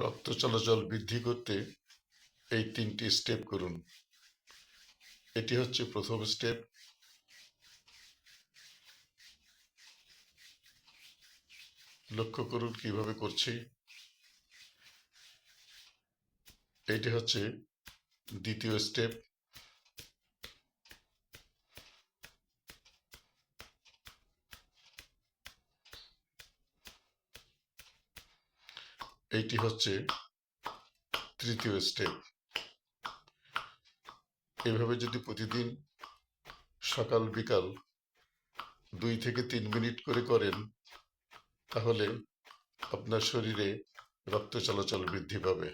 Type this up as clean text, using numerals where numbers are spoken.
রক্ত চলাচল বৃদ্ধি করতে এই 3টি স্টেপ করুন। এটি হচ্ছে প্রথম স্টেপ। লক্ষ্য করুন কিভাবে করছি। এটি হচ্ছে দ্বিতীয় স্টেপ। এইটি হচ্ছে তৃতীয় স্টেপ। এভাবে যদি প্রতিদিন সকাল বিকাল 2 থেকে 3 মিনিট করে করেন, তাহলে আপনার শরীরে রক্ত চলাচল বৃদ্ধি পাবে।